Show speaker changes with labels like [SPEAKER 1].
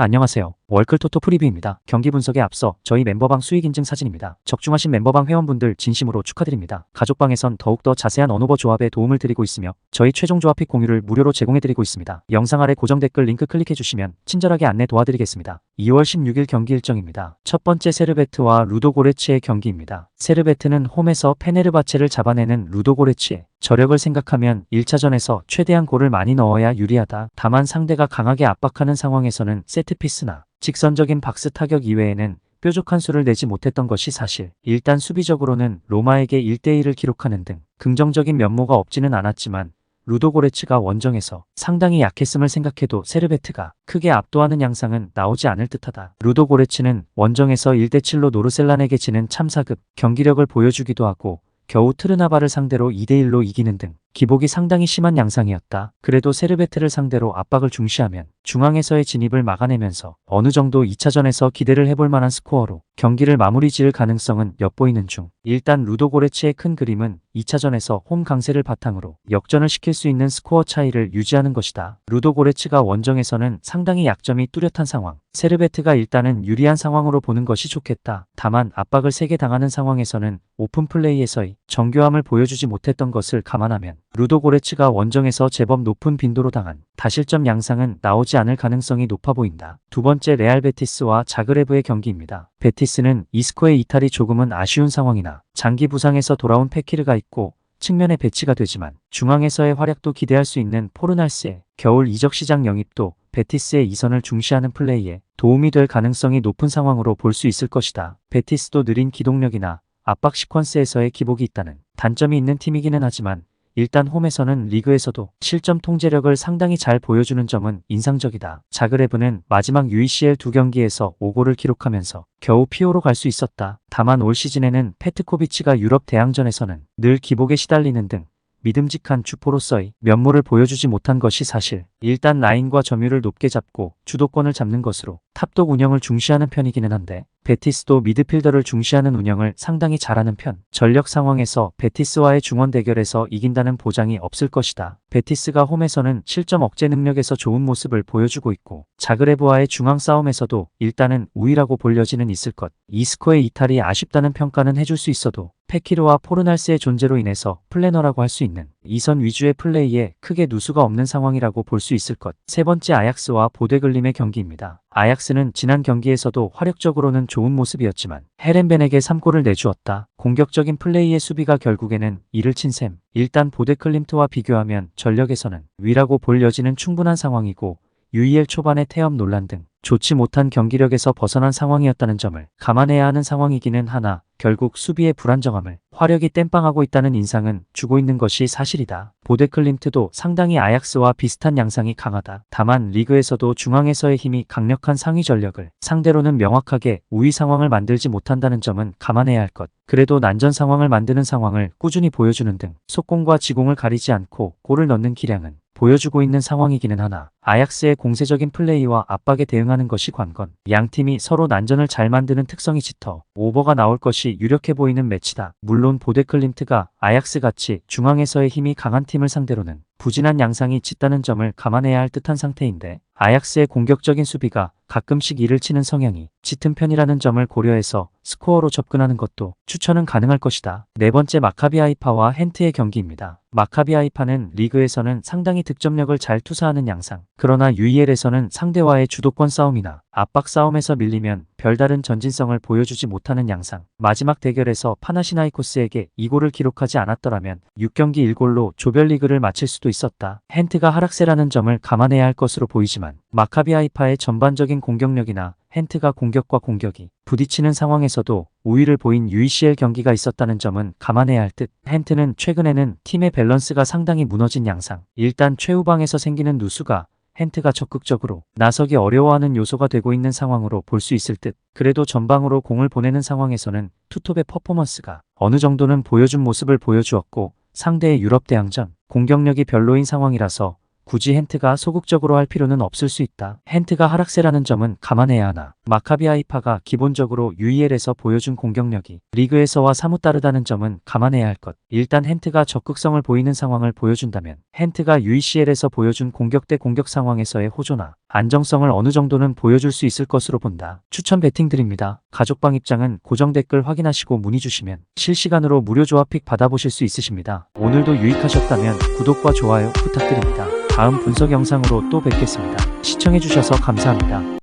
[SPEAKER 1] 안녕하세요. 월클토토 프리뷰입니다. 경기 분석에 앞서 저희 멤버방 수익 인증 사진입니다. 적중하신 멤버방 회원분들 진심으로 축하드립니다. 가족방에선 더욱더 자세한 언오버 조합에 도움을 드리고 있으며 저희 최종 조합 픽 공유를 무료로 제공해드리고 있습니다. 영상 아래 고정 댓글 링크 클릭해주시면 친절하게 안내 도와드리겠습니다. 2월 16일 경기 일정입니다. 첫 번째 세르베트와 루도고레츠의 경기입니다. 세르베트는 홈에서 페네르바체를 잡아내는 루도고레츠의 저력을 생각하면 1차전에서 최대한 골을 많이 넣어야 유리하다. 다만 상대가 강하게 압박하는 상황에서는 세트피스나 직선적인 박스 타격 이외에는 뾰족한 수를 내지 못했던 것이 사실. 일단 수비적으로는 로마에게 1대1을 기록하는 등 긍정적인 면모가 없지는 않았지만 루도고레츠가 원정에서 상당히 약했음을 생각해도 세르베트가 크게 압도하는 양상은 나오지 않을 듯하다. 루도고레츠는 원정에서 1대7로 노르셀란에게 지는 참사급 경기력을 보여주기도 하고 겨우 트르나바를 상대로 2대1로 이기는 등 기복이 상당히 심한 양상이었다. 그래도 세르베트를 상대로 압박을 중시하면 중앙에서의 진입을 막아내면서 어느 정도 2차전에서 기대를 해볼 만한 스코어로 경기를 마무리 지을 가능성은 엿보이는 중. 일단 루도고레츠의 큰 그림은 2차전에서 홈 강세를 바탕으로 역전을 시킬 수 있는 스코어 차이를 유지하는 것이다. 루도고레츠가 원정에서는 상당히 약점이 뚜렷한 상황. 세르베트가 일단은 유리한 상황으로 보는 것이 좋겠다. 다만 압박을 세게 당하는 상황에서는 오픈 플레이에서의 정교함을 보여주지 못했던 것을 감안하면 루도고레츠가 원정에서 제법 높은 빈도로 당한 다실점 양상은 나오지 않을 가능성이 높아 보인다. 두 번째 레알 베티스와 자그레브의 경기입니다. 베티스는 이스코의 이탈이 조금은 아쉬운 상황이나 장기 부상에서 돌아온 페키르가 있고 측면에 배치가 되지만 중앙에서의 활약도 기대할 수 있는 포르날스의 겨울 이적 시장 영입도 베티스의 이선을 중시하는 플레이에 도움이 될 가능성이 높은 상황으로 볼 수 있을 것이다. 베티스도 느린 기동력이나 압박 시퀀스에서의 기복이 있다는 단점이 있는 팀이기는 하지만 일단 홈에서는 리그에서도 실점 통제력을 상당히 잘 보여주는 점은 인상적이다. 자그레브는 마지막 UECL 2경기에서 5골을 기록하면서 겨우 피오로 갈 수 있었다. 다만 올 시즌에는 페트코비치가 유럽 대항전에서는 늘 기복에 시달리는 등 믿음직한 주포로서의 면모를 보여주지 못한 것이 사실. 일단 라인과 점유를 높게 잡고 주도권을 잡는 것으로 탑독 운영을 중시하는 편이기는 한데 베티스도 미드필더를 중시하는 운영을 상당히 잘하는 편. 전력 상황에서 베티스와의 중원 대결에서 이긴다는 보장이 없을 것이다. 베티스가 홈에서는 실점 억제 능력에서 좋은 모습을 보여주고 있고 자그레브와의 중앙 싸움에서도 일단은 우위라고 볼 여지는 있을 것. 이스코의 이탈이 아쉽다는 평가는 해줄 수 있어도 페키르와 포르날스의 존재로 인해서 플래너라고 할 수 있는 이선 위주의 플레이에 크게 누수가 없는 상황이라고 볼 수 있을 것. 세 번째 아약스와 보데글림의 경기입니다. 아약스는 지난 경기에서도 화력적으로는 좋은 모습이었지만 헤렌벤에게 3골을 내주었다. 공격적인 플레이의 수비가 결국에는 이를 친 셈. 일단 보데클림트와 비교하면 전력에서는 위라고 볼 여지는 충분한 상황이고 UEL 초반의 태업 논란 등 좋지 못한 경기력에서 벗어난 상황이었다는 점을 감안해야 하는 상황이기는 하나 결국 수비의 불안정함을 화력이 땜빵하고 있다는 인상은 주고 있는 것이 사실이다. 보데클림트도 상당히 아약스와 비슷한 양상이 강하다. 다만 리그에서도 중앙에서의 힘이 강력한 상위 전력을 상대로는 명확하게 우위 상황을 만들지 못한다는 점은 감안해야 할 것. 그래도 난전 상황을 만드는 상황을 꾸준히 보여주는 등 속공과 지공을 가리지 않고 골을 넣는 기량은 보여주고 있는 상황이기는 하나 아약스의 공세적인 플레이와 압박에 대응하는 것이 관건. 양팀이 서로 난전을 잘 만드는 특성이 짙어 오버가 나올 것이 유력해 보이는 매치다. 물론 보데클림트가 아약스같이 중앙에서의 힘이 강한 팀을 상대로는 부진한 양상이 짙다는 점을 감안해야 할 듯한 상태인데 아약스의 공격적인 수비가 가끔씩 이를 치는 성향이 짙은 편이라는 점을 고려해서 스코어로 접근하는 것도 추천은 가능할 것이다. 네 번째 마카비 하이파와 헨트의 경기입니다. 마카비 하이파는 리그에서는 상당히 득점력을 잘 투사하는 양상. 그러나 UEL에서는 상대와의 주도권 싸움이나 압박 싸움에서 밀리면 별다른 전진성을 보여주지 못하는 양상. 마지막 대결에서 파나시나이코스에게 2골을 기록하지 않았더라면 6경기 1골로 조별리그를 마칠 수도 있었다. 헨트가 하락세라는 점을 감안해야 할 것으로 보이지만 마카비 하이파의 전반적인 공격력이나 헨트가 공격과 공격이 부딪히는 상황에서도 우위를 보인 UECL 경기가 있었다는 점은 감안해야 할 듯. 헨트는 최근에는 팀의 밸런스가 상당히 무너진 양상. 일단 최후방에서 생기는 누수가 헨트가 적극적으로 나서기 어려워하는 요소가 되고 있는 상황으로 볼 수 있을 듯. 그래도 전방으로 공을 보내는 상황에서는 투톱의 퍼포먼스가 어느 정도는 보여준 모습을 보여주었고 상대의 유럽 대항전 공격력이 별로인 상황이라서 굳이 헨트가 소극적으로 할 필요는 없을 수 있다. 헨트가 하락세라는 점은 감안해야 하나 마카비 하이파가 기본적으로 UEL에서 보여준 공격력이 리그에서와 사뭇 다르다는 점은 감안해야 할 것. 일단 헨트가 적극성을 보이는 상황을 보여준다면 헨트가 UECL에서 보여준 공격 대 공격 상황에서의 호조나 안정성을 어느 정도는 보여줄 수 있을 것으로 본다. 추천 배팅 드립니다. 가족방 입장은 고정 댓글 확인하시고 문의 주시면 실시간으로 무료 조합픽 받아보실 수 있으십니다. 오늘도 유익하셨다면 구독과 좋아요 부탁드립니다. 다음 분석 영상으로 또 뵙겠습니다. 시청해주셔서 감사합니다.